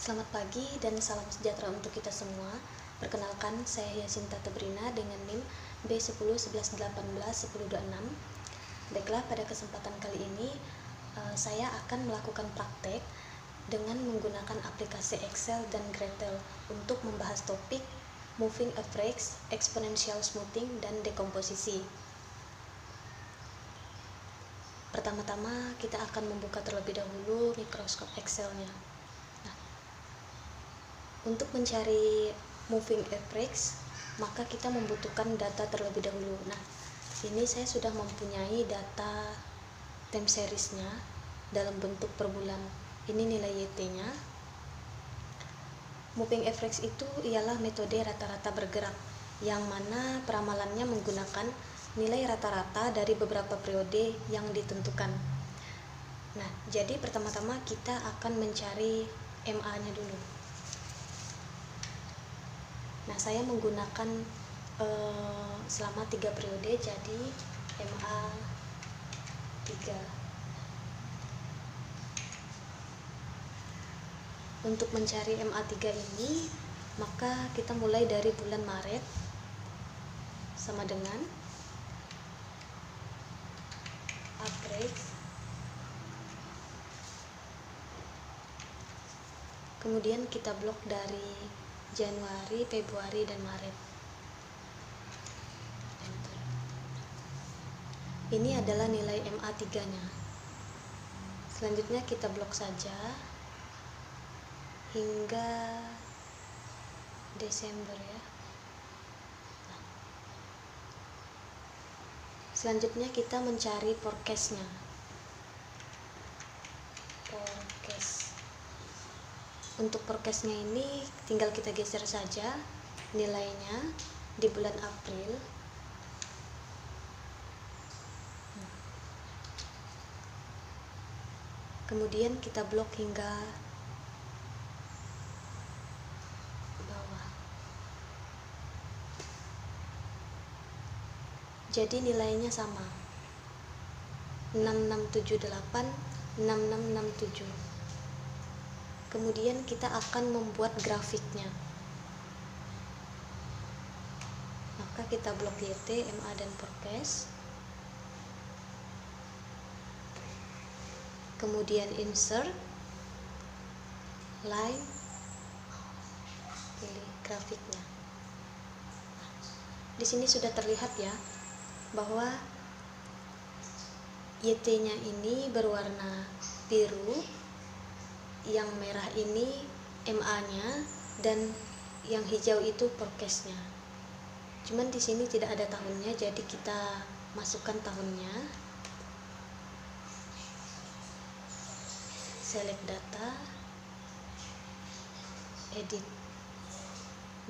Selamat pagi dan salam sejahtera untuk kita semua. Perkenalkan, saya Yasinta Tebrina dengan NIM B1011181026. Baiklah, pada kesempatan kali ini saya akan melakukan praktek dengan menggunakan aplikasi Excel dan Gretel untuk membahas topik moving average, exponential smoothing, dan dekomposisi. Pertama-tama kita akan membuka terlebih dahulu Microsoft Excel-nya. Untuk mencari moving average, maka kita membutuhkan data terlebih dahulu. Nah, ini saya sudah mempunyai data time series-nya dalam bentuk per bulan. Ini nilai YT-nya. Moving average itu ialah metode rata-rata bergerak, yang mana peramalannya menggunakan nilai rata-rata dari beberapa periode yang ditentukan. Nah, jadi pertama-tama kita akan mencari MA-nya dulu. Nah, saya menggunakan selama 3 periode, jadi MA 3. Untuk mencari MA 3 ini, maka kita mulai dari bulan Maret sama dengan average, kemudian kita blok dari Januari, Februari, dan Maret. Ini adalah nilai MA 3-nya. Selanjutnya kita blok saja hingga Desember ya. Selanjutnya kita mencari forecast-nya. Untuk forecast-nya ini tinggal kita geser saja nilainya di bulan April. Kemudian kita blok hingga bawah. Jadi nilainya sama. 6678, 6667. Kemudian kita akan membuat grafiknya. Maka kita blok YT, MA, dan forecast. Kemudian insert, line, pilih grafiknya. Di sini sudah terlihat ya bahwa YT-nya ini berwarna biru, yang merah ini MA-nya, dan yang hijau itu forecast-nya. Cuman di sini tidak ada tahunnya, jadi kita masukkan tahunnya. Select data, edit.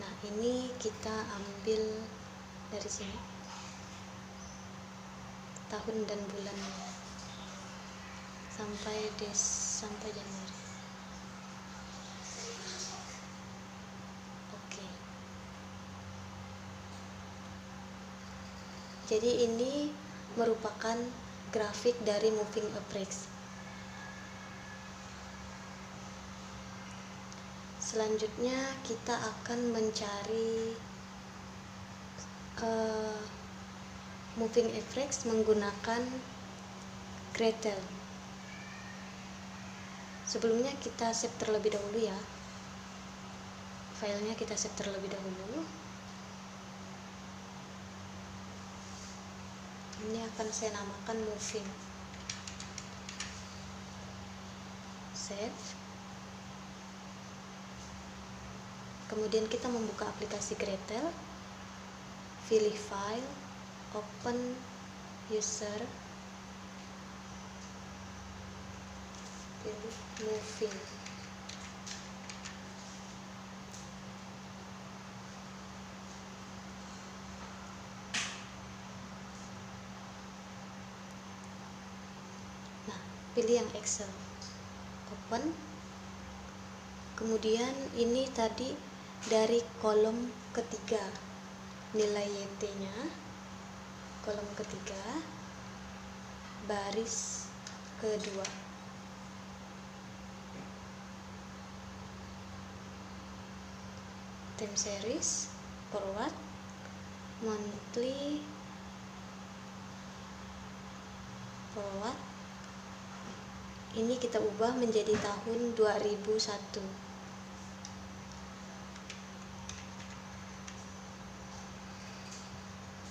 Nah, ini kita ambil dari sini tahun dan bulannya sampai Januari. Jadi ini merupakan grafik dari moving average. Selanjutnya kita akan mencari moving average menggunakan Gretel. Sebelumnya kita save terlebih dahulu ya. Filenya kita save terlebih dahulu. Ini akan saya namakan moving. Save. Kemudian kita membuka aplikasi Gretel. Pilih file, open user, pilih moving. Pilih yang Excel, open. Kemudian ini tadi dari kolom ketiga, nilai YT-nya, kolom ketiga, baris kedua. time series, forward, monthly, forward. Ini kita ubah menjadi tahun 2001.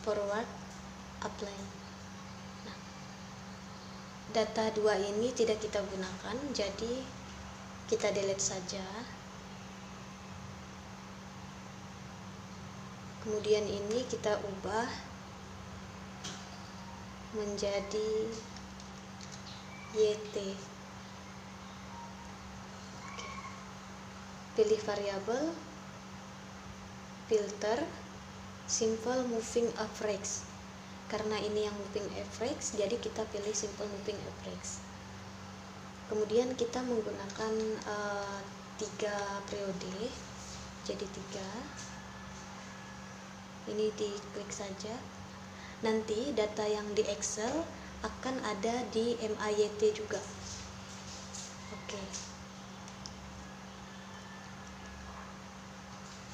Forward, upline. Nah, data 2 ini tidak kita gunakan, jadi kita delete saja. Kemudian ini kita ubah menjadi YT. Oke. Pilih variabel, filter, simple moving average. Karena ini yang moving average, jadi kita pilih simple moving average. Kemudian kita menggunakan 3 periode, jadi 3. Ini diklik saja. Nanti data yang di Excel akan ada di MAYT juga. Oke.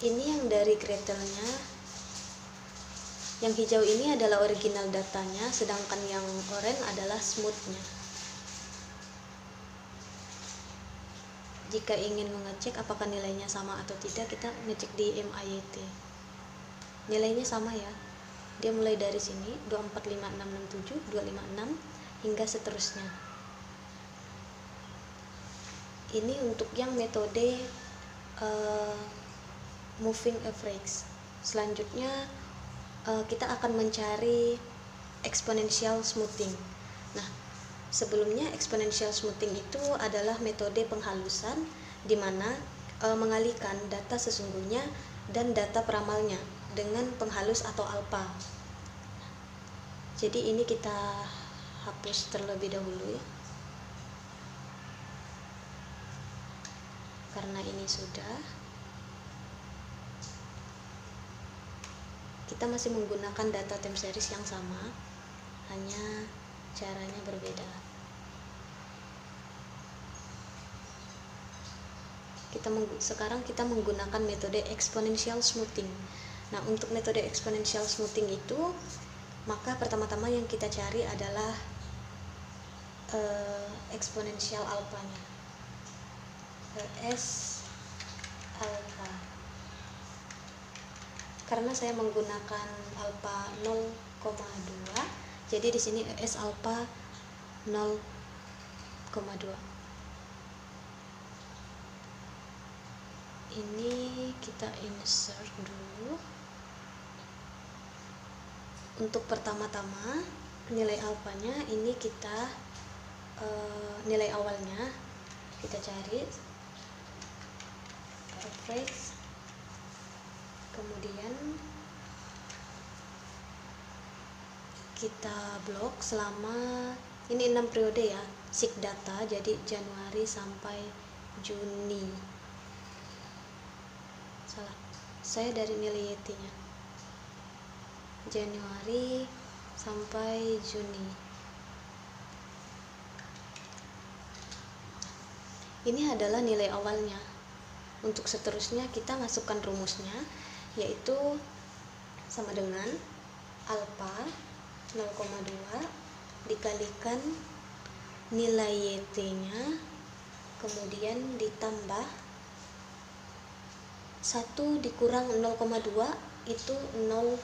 Ini yang dari Gretelnya. Yang hijau ini adalah original datanya, sedangkan yang oranye adalah smoothnya. Jika ingin mengecek apakah nilainya sama atau tidak, kita ngecek di MAYT. Nilainya sama ya. Dia mulai dari sini 245667, 256 hingga seterusnya. Ini untuk yang metode moving average. Selanjutnya kita akan mencari exponential smoothing. Nah, sebelumnya exponential smoothing itu adalah metode penghalusan di mana mengalihkan data sesungguhnya dan data peramalnya dengan penghalus atau alpha. Jadi ini kita hapus terlebih dahulu ya. Karena ini sudah. Kita masih menggunakan data time series yang sama, hanya caranya berbeda. Sekarang kita menggunakan metode exponential smoothing. Nah, untuk metode exponential smoothing itu, maka pertama-tama yang kita cari adalah eksponensial alfanya. S alfa. Karena saya menggunakan alfa 0,2, jadi di sini S alfa 0,2. Ini kita insert dulu. Untuk pertama-tama nilai alfanya ini kita nilai awalnya kita cari average, kemudian kita blok selama ini 6 periode ya, seek data, jadi Januari sampai Juni. Salah, saya dari nilai YT nya Januari sampai Juni. Ini adalah nilai awalnya. Untuk seterusnya kita masukkan rumusnya, yaitu sama dengan alfa 0,2 dikalikan nilai YT nya, kemudian ditambah 1 dikurang 0,2 itu 0,8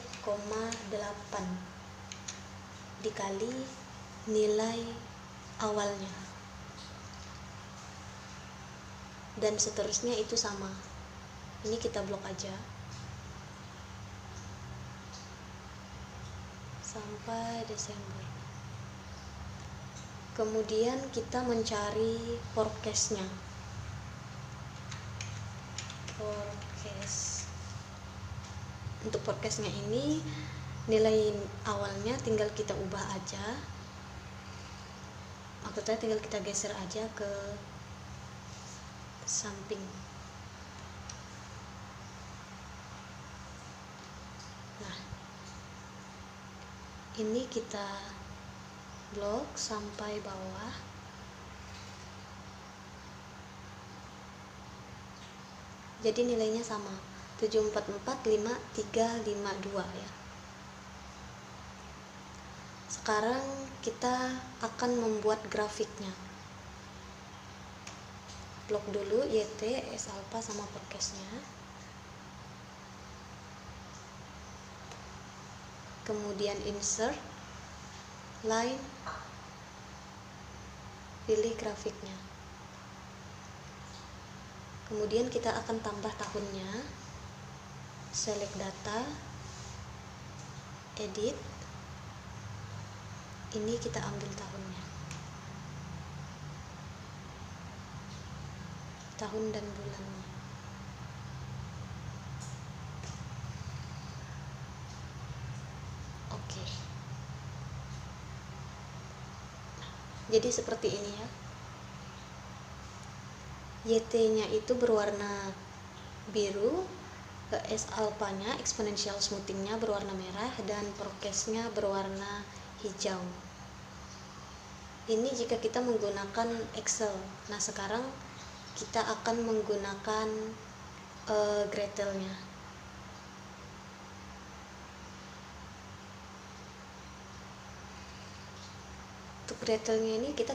dikali nilai awalnya, dan seterusnya itu sama. Ini kita blok aja sampai Desember. Kemudian kita mencari forecast-nya. Untuk forecast-nya ini nilai awalnya tinggal kita ubah aja, maksudnya tinggal kita geser aja ke samping. Nah, ini kita blok sampai bawah. Jadi nilainya sama. 7445352 ya. Sekarang kita akan membuat grafiknya. Blok dulu YT, S alpha sama forecastnya. Kemudian insert, line, pilih grafiknya. Kemudian kita akan tambah tahunnya. Select data, edit. Ini kita ambil tahunnya. Tahun dan bulannya. Oke. Jadi seperti ini ya. YT-nya itu berwarna biru, S alpha-nya exponential smoothing-nya berwarna merah, dan forecast-nya berwarna hijau. Ini jika kita menggunakan Excel. Nah, sekarang kita akan menggunakan Gretel-nya. Untuk Gretel-nya ini kita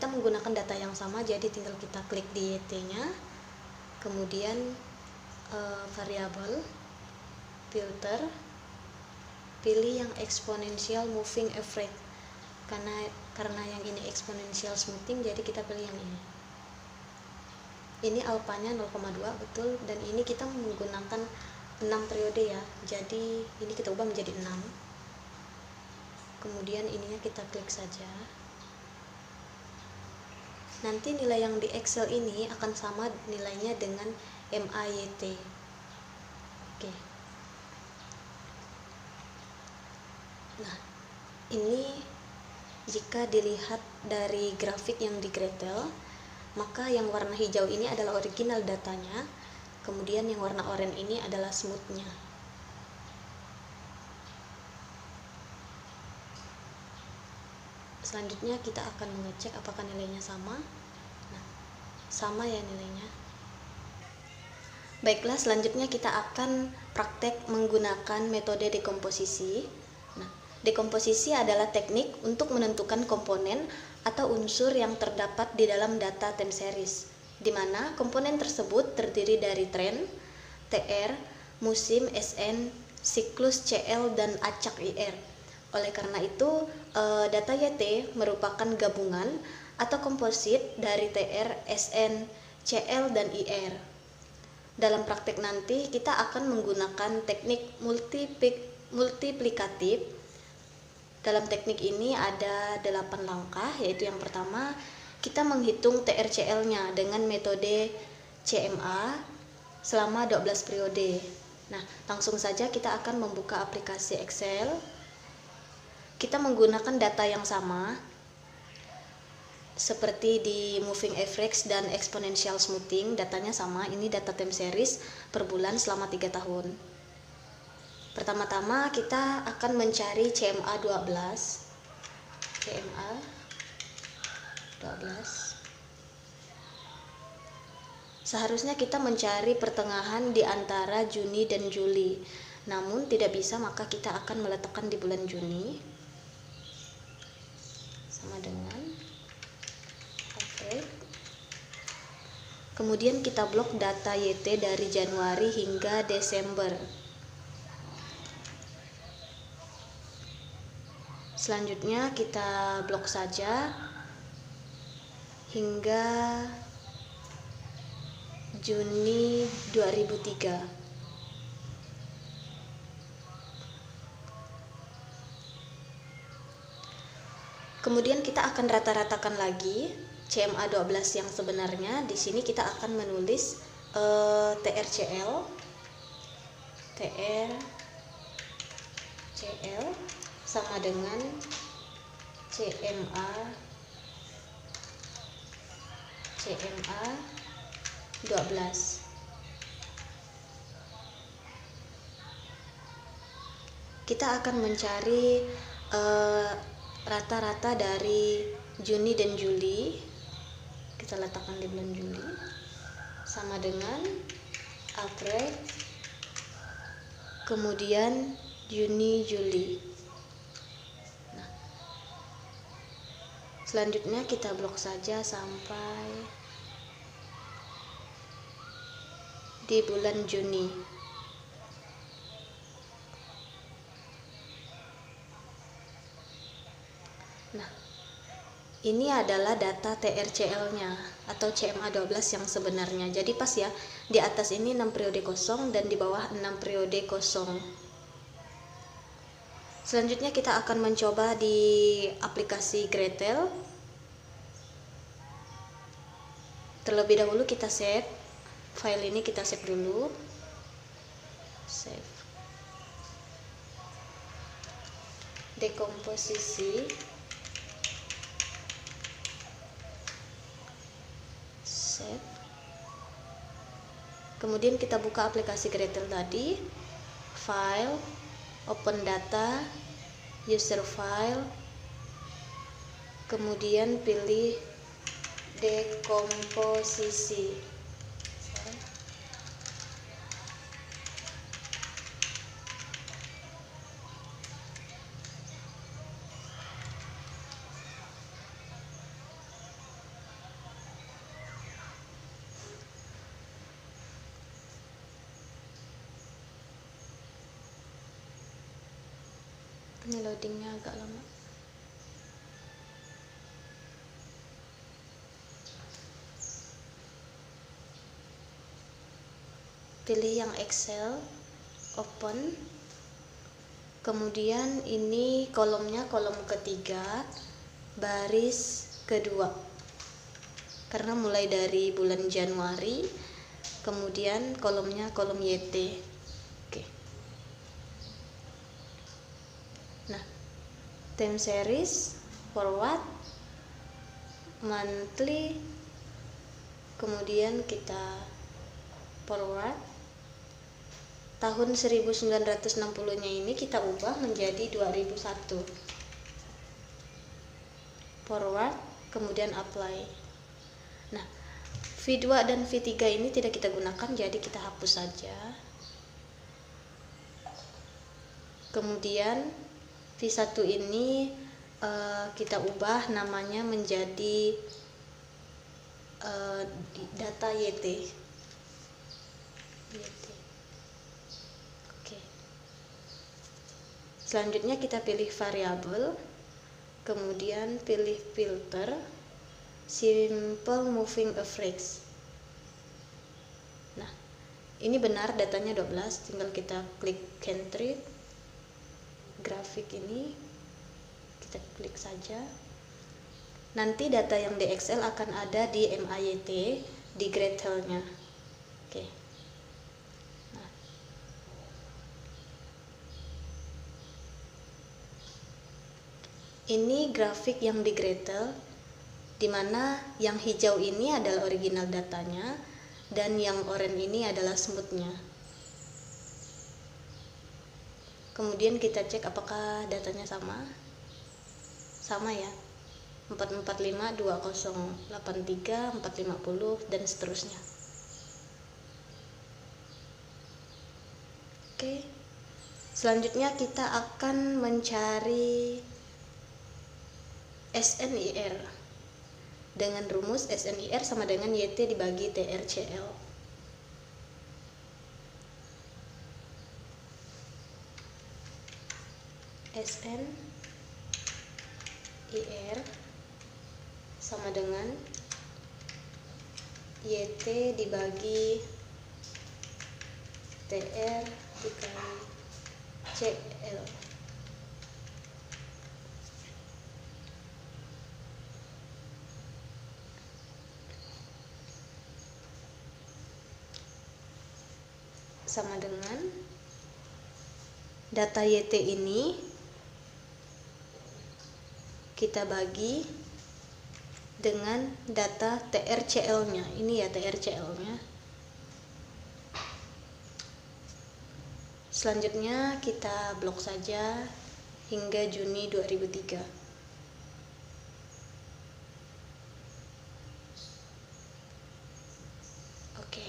menggunakan data yang sama, jadi tinggal kita klik di YT-nya, kemudian variabel, filter, pilih yang exponential moving average. Karena yang ini exponential smoothing, jadi kita pilih yang ini. Ini alpanya 0,2 betul, dan ini kita menggunakan 6 periode ya. Jadi ini kita ubah menjadi 6. Kemudian ininya kita klik saja. Nanti nilai yang di Excel ini akan sama nilainya dengan MAYT. Oke. Nah, ini jika dilihat dari grafik yang di Gretel, maka yang warna hijau ini adalah original datanya, kemudian yang warna oranye ini adalah smooth-nya. Selanjutnya kita akan mengecek apakah nilainya sama. Nah, sama ya nilainya. Baiklah, selanjutnya kita akan praktek menggunakan metode dekomposisi. Nah, dekomposisi adalah teknik untuk menentukan komponen atau unsur yang terdapat di dalam data time series, di mana komponen tersebut terdiri dari tren, TR, musim, SN, siklus CL, dan acak IR. Oleh karena itu, data YT merupakan gabungan atau komposit dari TR, SN, CL, dan IR. Dalam praktek nanti kita akan menggunakan teknik multiplikatif. Dalam teknik ini ada 8 langkah, yaitu yang pertama, kita menghitung TRCL-nya dengan metode CMA selama 12 periode. Nah, langsung saja kita akan membuka aplikasi Excel. Kita menggunakan data yang sama seperti di moving average dan exponential smoothing, datanya sama. Ini data time series per bulan selama 3 tahun. Pertama-tama kita akan mencari CMA 12. CMA 12. Seharusnya kita mencari pertengahan di antara Juni dan Juli. Namun tidak bisa, maka kita akan meletakkan di bulan Juni. Sama dengan average. Kemudian kita blok data YT dari Januari hingga Desember. Selanjutnya kita blok saja hingga Juni 2003. Kemudian kita akan rata-ratakan lagi CMA 12 yang sebenarnya. Di sini kita akan menulis TRCL sama dengan CMA 12. Kita akan mencari rata-rata dari Juni dan Juli. Kita letakkan di bulan Juli sama dengan April, kemudian Juni, Juli. Nah, selanjutnya kita blok saja sampai di bulan Juni. Nah, ini adalah data TRCL-nya atau CMA12 yang sebenarnya. Jadi pas ya, di atas ini 6 periode kosong dan di bawah 6 periode kosong. Selanjutnya kita akan mencoba di aplikasi Gretel. Terlebih dahulu kita save file ini, kita save dulu. Save. Dekomposisi. Save. Kemudian kita buka aplikasi Gretel tadi. File, open data, user file. Kemudian pilih dekomposisi. Ini loadingnya agak lama. Pilih yang Excel, open. Kemudian ini kolomnya kolom ketiga, baris kedua. Karena mulai dari bulan Januari, kemudian kolomnya kolom YT. Oke. Nah, time series, forward, monthly, kemudian kita forward. Tahun 1960-nya ini kita ubah menjadi 2001. Forward, kemudian apply. Nah, V2 dan V3 ini tidak kita gunakan, jadi kita hapus saja. Kemudian V1 ini kita ubah namanya menjadi data YT. Oke. Selanjutnya kita pilih variabel, kemudian pilih filter, simple moving average. Nah, ini benar datanya 12, tinggal kita klik country, grafik ini kita klik saja. Nanti data yang di Excel akan ada di MAYT di Gretel-nya. Oke. Nah. Ini grafik yang di Gretel, dimana yang hijau ini adalah original datanya dan yang oranye ini adalah smooth-nya. Kemudian kita cek apakah datanya sama. Sama ya. 445, 2083, 450 dan seterusnya. Oke. Selanjutnya kita akan mencari SNIR. Dengan rumus SNIR sama dengan YT dibagi TRCL. SNIR sama dengan YT dibagi TR dikali CL. Sama dengan data YT ini kita bagi dengan data TRCL-nya. Ini ya TRCL-nya. Selanjutnya kita blok saja hingga Juni 2003. Oke.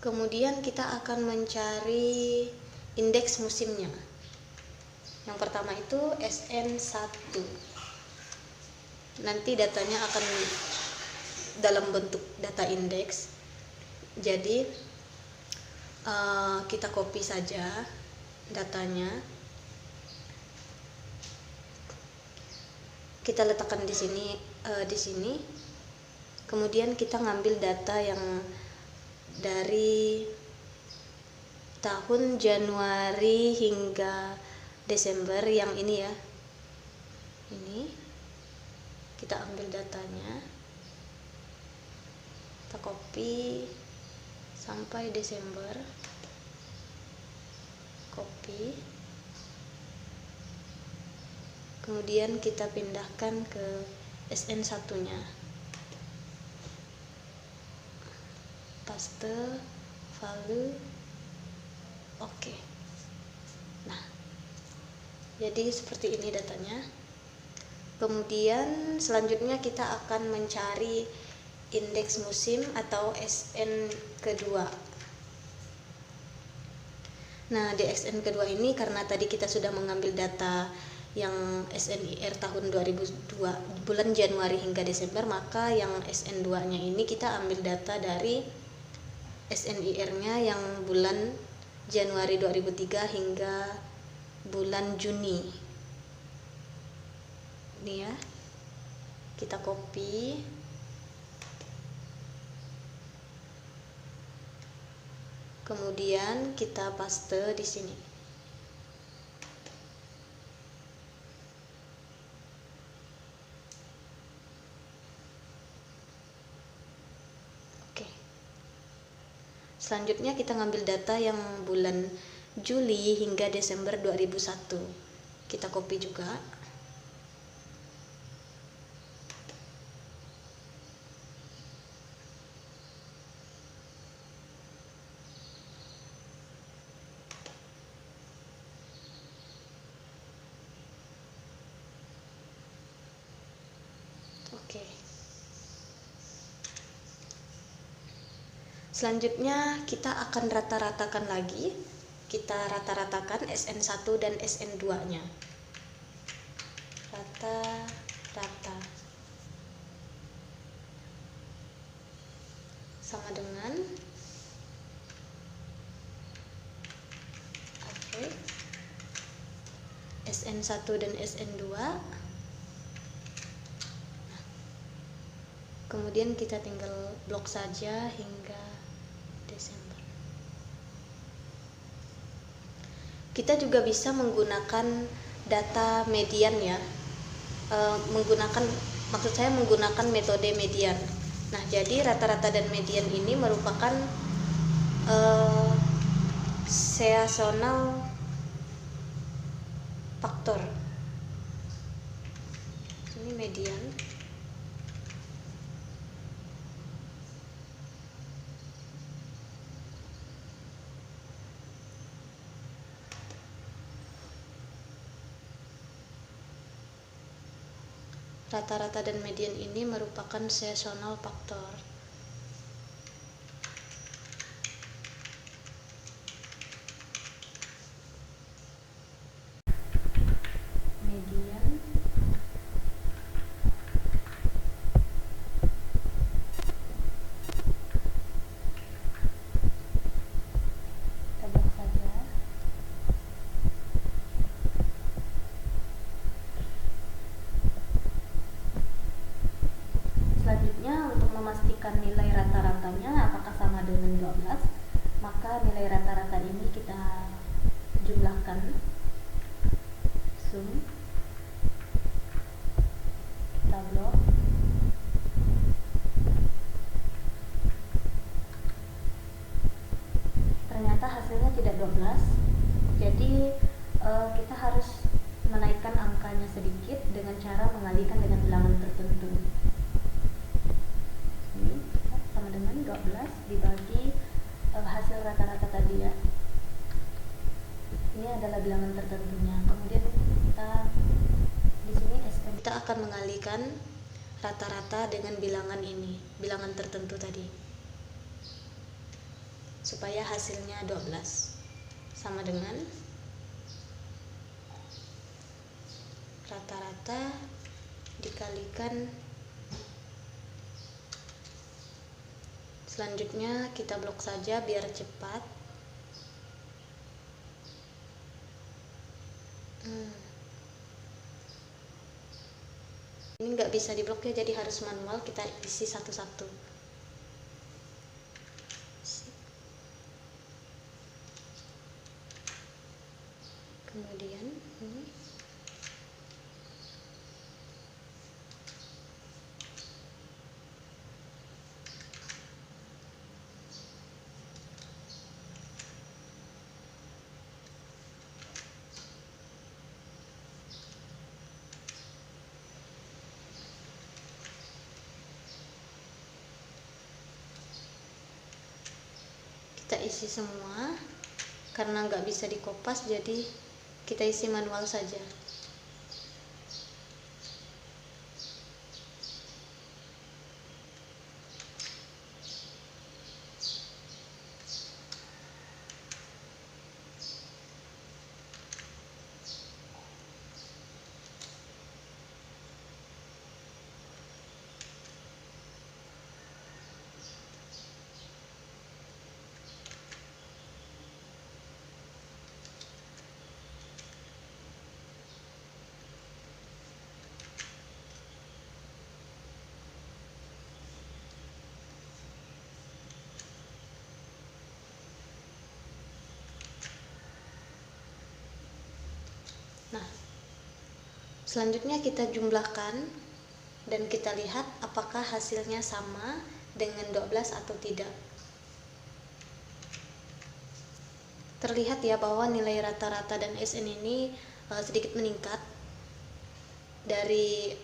Kemudian kita akan mencari indeks musimnya. Yang pertama itu SN1. Nanti datanya akan dalam bentuk data indeks. Jadi kita copy saja datanya. Kita letakkan di sini. Kemudian kita ngambil data yang dari tahun Januari hingga Desember, yang ini ya. Ini kita ambil datanya. Kita copy sampai Desember. Copy. Kemudian kita pindahkan ke SN1-nya. Paste, value, oke. Nah, jadi seperti ini datanya. Kemudian selanjutnya kita akan mencari indeks musim atau SN kedua. Nah, di SN kedua ini karena tadi kita sudah mengambil data yang SNIR tahun 2002 bulan Januari hingga Desember, maka yang SN2-nya ini kita ambil data dari SNIR-nya yang bulan Januari 2003 hingga bulan Juni. Ini ya. Kita copy. Kemudian kita paste di sini. Selanjutnya kita ngambil data yang bulan Juli hingga Desember 2001. Kita copy juga. Oke. Selanjutnya kita akan rata-ratakan lagi. Kita rata-ratakan SN1 dan SN2-nya. Rata-rata sama dengan average SN1 dan SN2. Kemudian kita tinggal blok saja hingga Desember. Kita juga bisa menggunakan data median ya, menggunakan metode median. Nah, jadi rata-rata dan median ini merupakan seasonal faktor. Ini median. Rata-rata dan median ini merupakan seasonal faktor. Median kita blok saja. Selanjutnya, untuk memastikan nilai rata-ratanya apakah sama dengan 12, maka nilai rata-rata ini kita jumlahkan, sum, kita blok. Ternyata hasilnya tidak 12, jadi kita harus menaikkan angkanya sedikit dengan cara mengalihkan dengan bilangan tertentu. Ini sama dengan 12 dibagi hasil rata-rata tadi ya. Ini adalah bilangan tertentunya. Kemudian kita di sini kita akan mengalihkan rata-rata dengan bilangan ini, bilangan tertentu tadi. supaya hasilnya 12, sama dengan rata-rata dikalikan. Selanjutnya kita blok saja biar cepat. Ini nggak bisa diblok ya, jadi harus manual, kita isi satu-satu. Kemudian ini kita isi semua. Karena nggak bisa dikopas, jadi kita isi manual saja. Nah, selanjutnya kita jumlahkan dan kita lihat apakah hasilnya sama dengan 12 atau tidak. Terlihat ya bahwa nilai rata-rata dan SN ini sedikit meningkat dari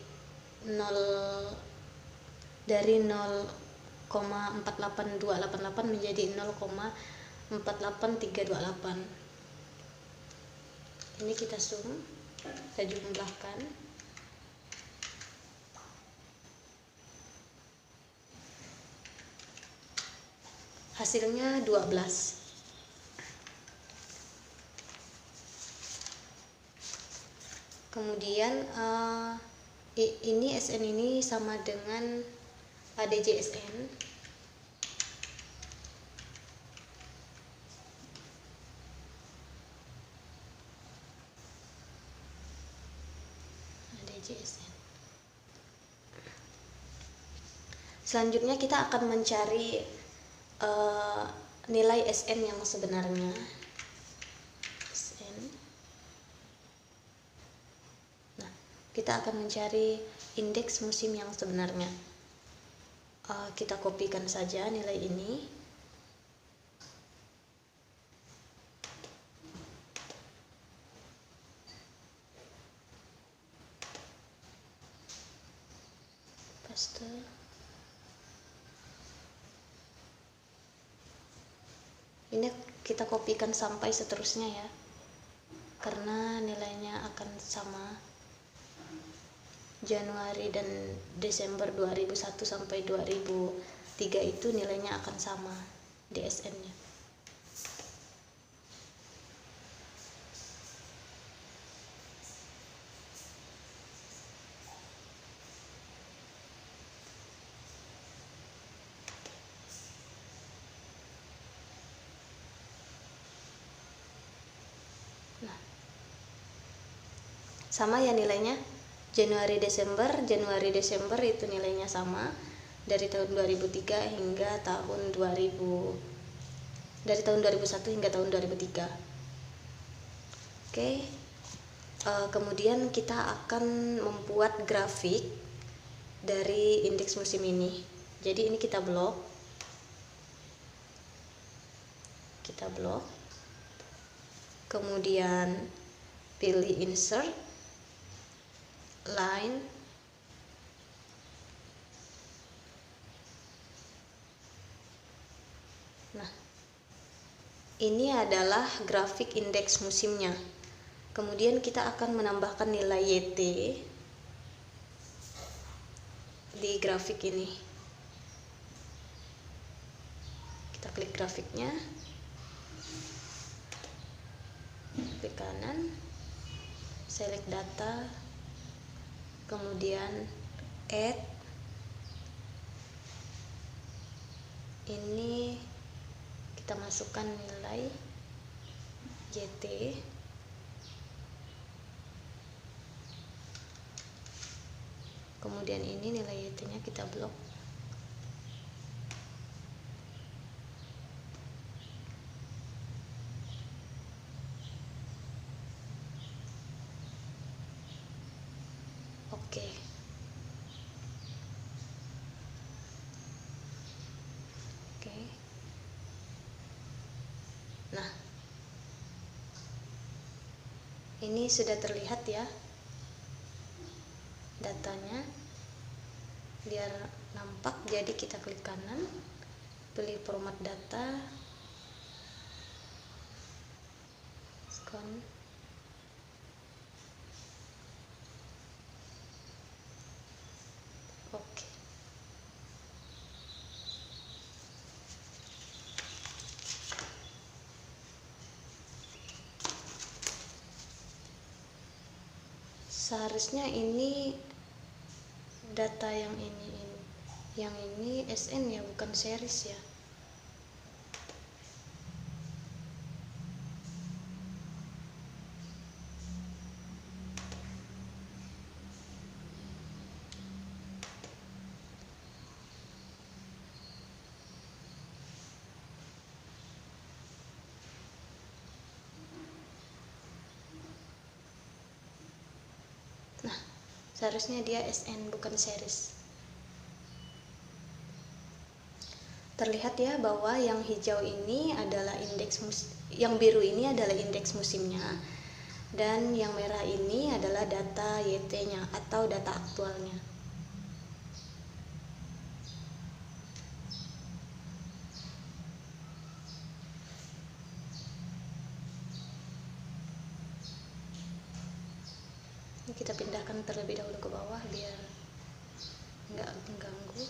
0,48288 menjadi 0,48328. Ini kita sum, kita jumlahkan. Hasilnya 12. Kemudian ini SN ini sama dengan ADJSN. Selanjutnya kita akan mencari nilai SN yang sebenarnya. SN. Nah, kita akan mencari indeks musim yang sebenarnya. Kita kopikan saja nilai ini. Paste. Ini kita kopikan sampai seterusnya ya, karena nilainya akan sama. Januari dan Desember 2001 sampai 2003 itu nilainya akan sama di SN-nya. Nah, sama ya nilainya. Januari Desember itu nilainya sama dari tahun 2003 hingga tahun 2000, dari tahun 2001 hingga tahun 2003. Oke. Kemudian kita akan membuat grafik dari indeks musim ini. Jadi ini kita blok. Kemudian pilih insert, line, nah ini adalah grafik indeks musimnya. Kemudian kita akan menambahkan nilai YT di grafik ini. Kita klik grafiknya, klik kanan, select data, kemudian add. Ini kita masukkan nilai YT, kemudian ini nilai YT nya kita blok. Oke. Oke. Nah, ini sudah terlihat ya datanya, biar nampak. Jadi kita klik kanan, pilih format data, scan, oke. Seharusnya ini data yang ini SN ya, bukan series ya. Nah, seharusnya dia SN bukan series. Terlihat ya bahwa yang hijau ini adalah yang biru ini adalah indeks musimnya, dan yang merah ini adalah data YT-nya atau data aktualnya. Ini kita pindahkan terlebih dahulu ke bawah biar nggak mengganggu.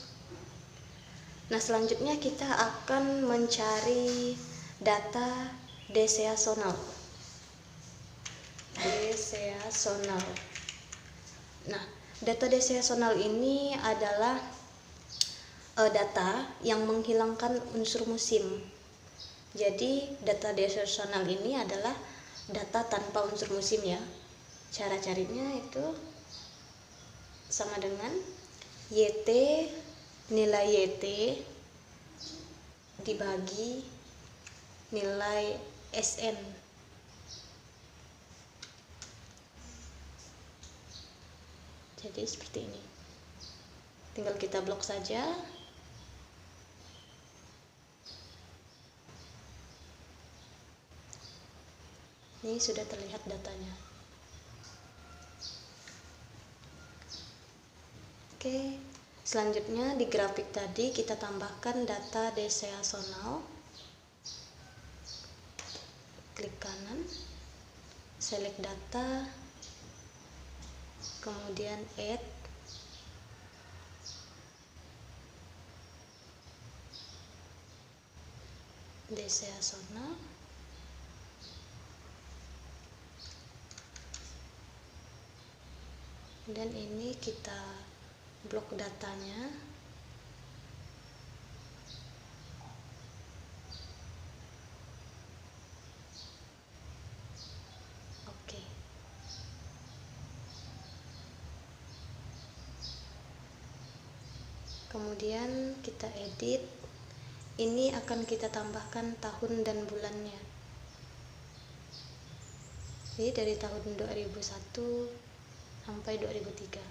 Nah, selanjutnya kita akan mencari data deseasonal. Nah, data deseasonal ini adalah data yang menghilangkan unsur musim. Jadi data deseasonal ini adalah data tanpa unsur musim ya. Cara carinya itu sama dengan YT, nilai YT dibagi nilai SN. Jadi seperti ini. Tinggal kita blok saja. Ini sudah terlihat datanya. Oke, selanjutnya di grafik tadi kita tambahkan data deseasonal. Klik kanan, select data, kemudian add, deseasonal, dan ini kita blok datanya. Oke. Kemudian kita edit. Ini akan kita tambahkan tahun dan bulannya. Jadi dari tahun 2001 sampai 2003.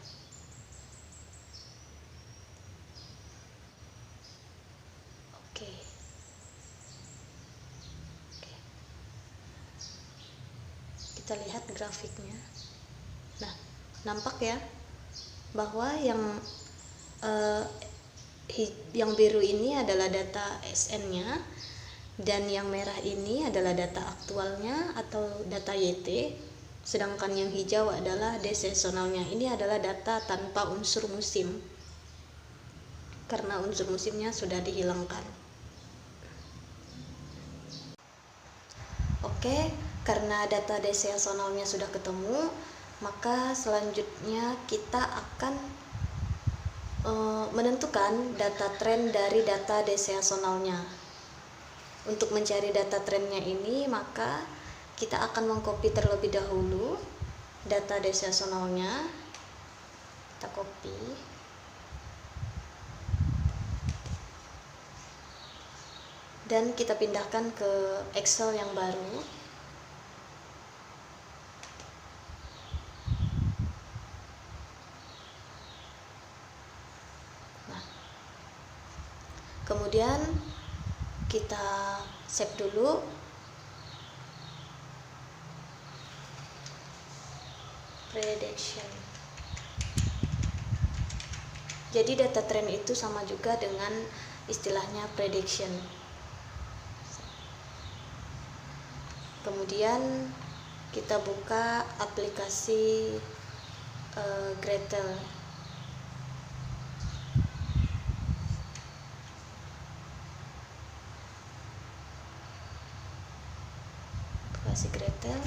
Oke. Kita lihat grafiknya. Nah, nampak ya bahwa yang biru ini adalah data SN-nya, dan yang merah ini adalah data aktualnya atau data YT, sedangkan yang hijau adalah deseasonalnya. Ini adalah data tanpa unsur musim karena unsur musimnya sudah dihilangkan. Oke, karena data deseasonalnya sudah ketemu, maka selanjutnya kita akan menentukan data tren dari data deseasonalnya. Untuk mencari data trennya ini, maka kita akan mengcopy terlebih dahulu data deseasonalnya. Kita copy. Dan kita pindahkan ke Excel yang baru. Nah, kemudian kita save dulu. Prediction. Jadi data trend itu sama juga dengan istilahnya prediction. Kemudian kita buka aplikasi Gretel. Aplikasi Gretel.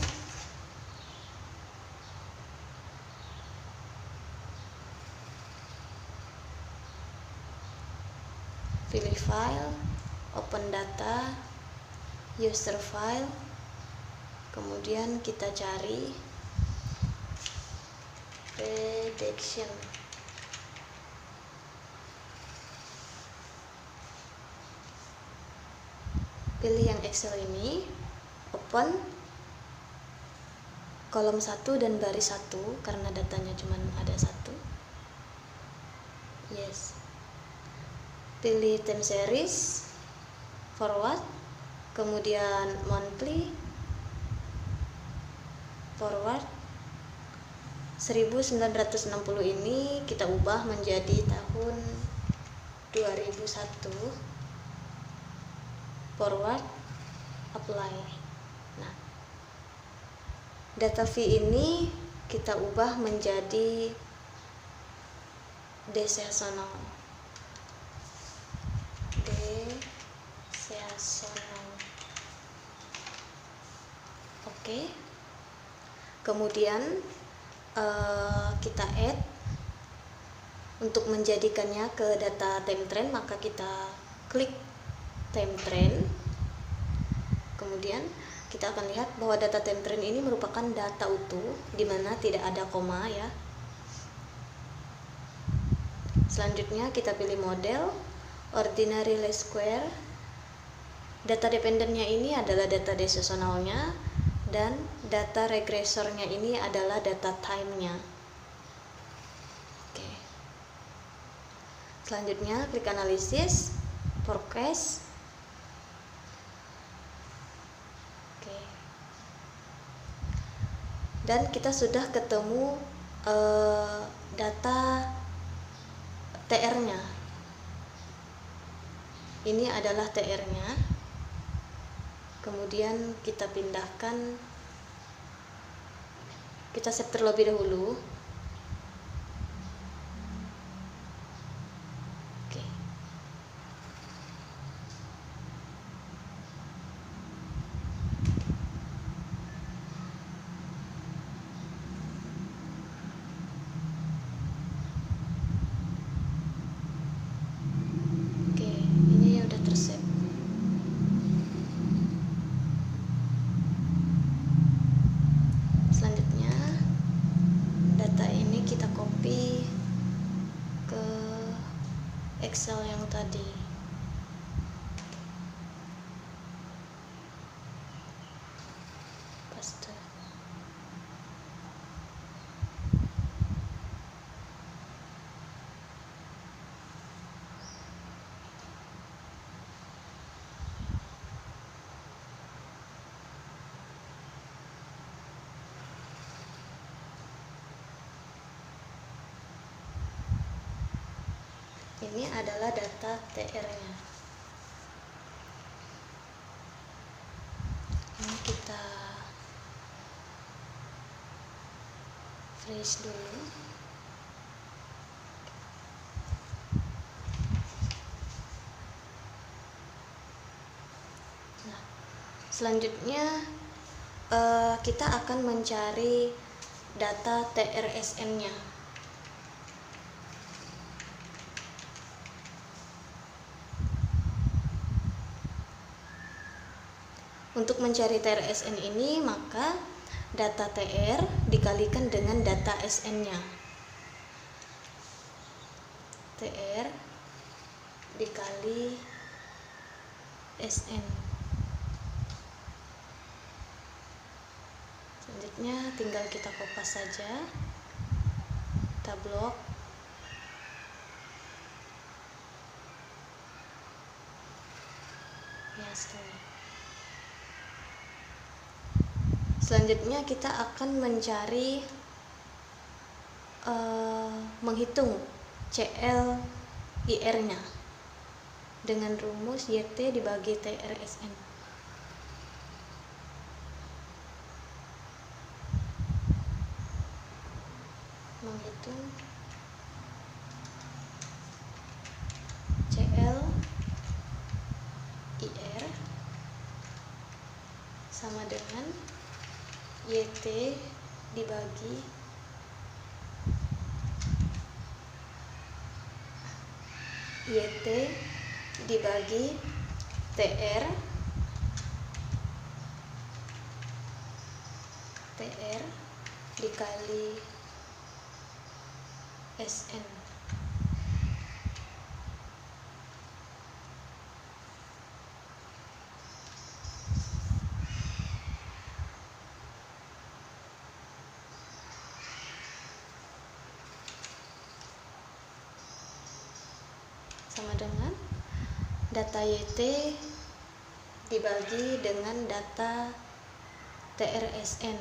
Pilih file, open data, user file. Kemudian kita cari prediction. Pilih yang Excel ini, open kolom 1 dan baris 1 karena datanya cuma ada 1. Yes. Pilih time series, forward, kemudian monthly, forward. 1960 ini kita ubah menjadi tahun 2001, forward, apply. Nah, data V ini kita ubah menjadi deseasonal. Oke. Kemudian kita add. Untuk menjadikannya ke data time trend, maka kita klik time trend. Kemudian kita akan lihat bahwa data time trend ini merupakan data utuh di mana tidak ada koma ya. Selanjutnya kita pilih model ordinary least square. Data dependennya ini adalah data deseasonalnya dan data regresornya ini adalah data time-nya. Oke. Selanjutnya klik analisis, forecast. Oke. Dan kita sudah ketemu data TR-nya. Ini adalah TR-nya. Kemudian kita pindahkan, kita save terlebih dahulu. Oke. Oke, ini udah tersave. Selanjutnya data ini kita copy ke Excel yang tadi. Paste. Ini adalah data TR-nya. Ini kita freeze dulu. Nah, selanjutnya kita akan mencari data TRSN-nya. Untuk mencari TRSN ini, maka data TR dikalikan dengan data SN-nya. TR dikali SN. Selanjutnya tinggal kita kopas saja, kita blok. Ya, selanjutnya kita akan mencari menghitung CLIR-nya dengan rumus YT dibagi TRSN. Menghitung CLIR sama dengan YT dibagi TR dikali SN. Sama dengan data YT dibagi dengan data TRSN.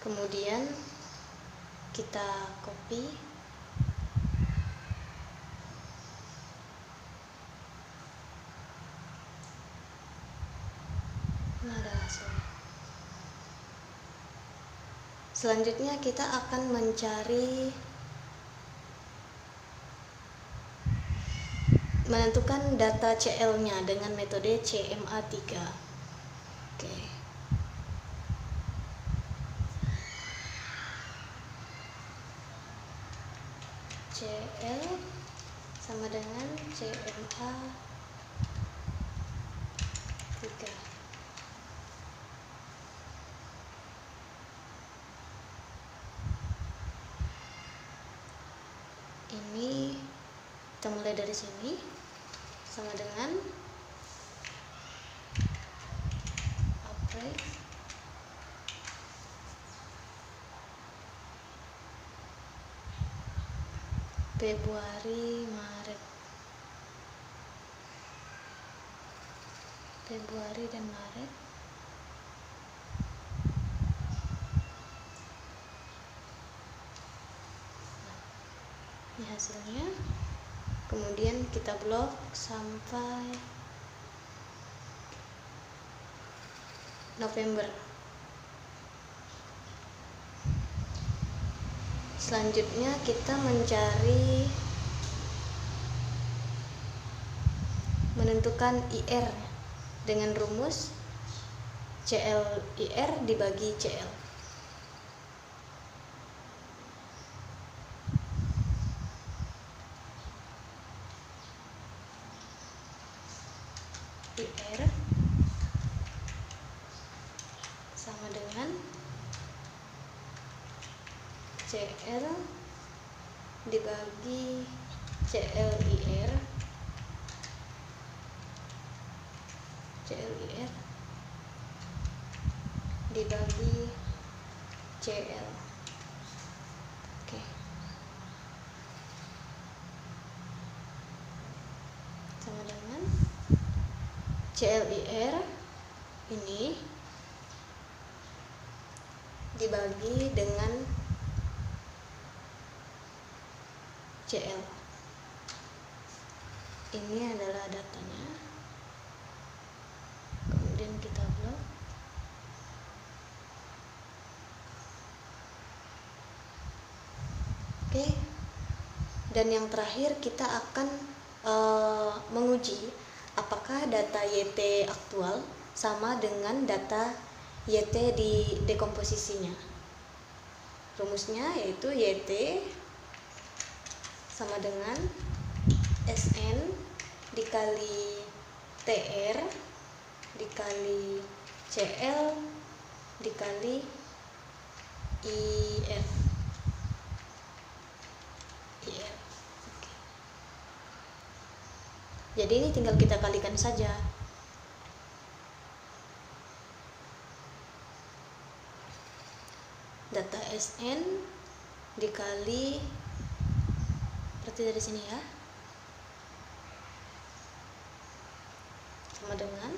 Kemudian kita copy. Nah, ada hasilnya. Selanjutnya kita akan menentukan data CL-nya dengan metode CMA3. Oke. CL sama dengan CMA3. Ini kita mulai dari sini, sama dengan April, Februari, dan Maret. Ini hasilnya. Kemudian kita blok sampai November. Selanjutnya kita menentukan IR dengan rumus CLIR dibagi CL. IR sama dengan CL dibagi CLIR dibagi CL. Oke. Sama dengan CLIR ini dibagi dengan CL. Ini adalah datanya. Kemudian kita blok. Oke. Dan yang terakhir kita akan menguji apakah data YT aktual sama dengan data YT di dekomposisinya. Rumusnya yaitu YT sama dengan SN dikali TR dikali CL dikali IF. Jadi ini tinggal kita kalikan saja. Data SN dikali, berarti dari sini ya, sama dengan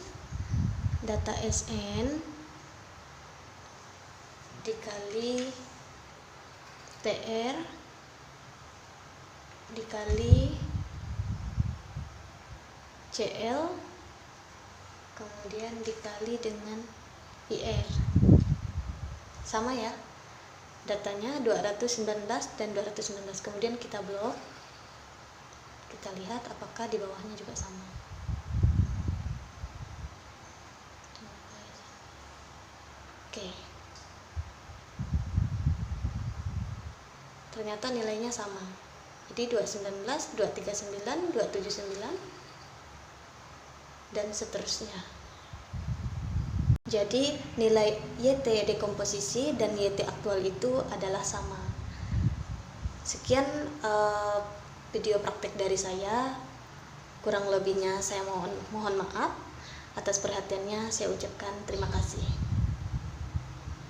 data SN dikali TR dikali CL kemudian dikali dengan IR. Sama ya, datanya 219 dan 219. Kemudian kita blok, kita lihat apakah di bawahnya juga sama. Oke, ternyata nilainya sama. Jadi 219, 239, 279 dan seterusnya. Jadi nilai YT dekomposisi dan YT aktual itu adalah sama. Sekian video praktek dari saya. Kurang lebihnya saya mohon maaf. Atas perhatiannya saya ucapkan terima kasih.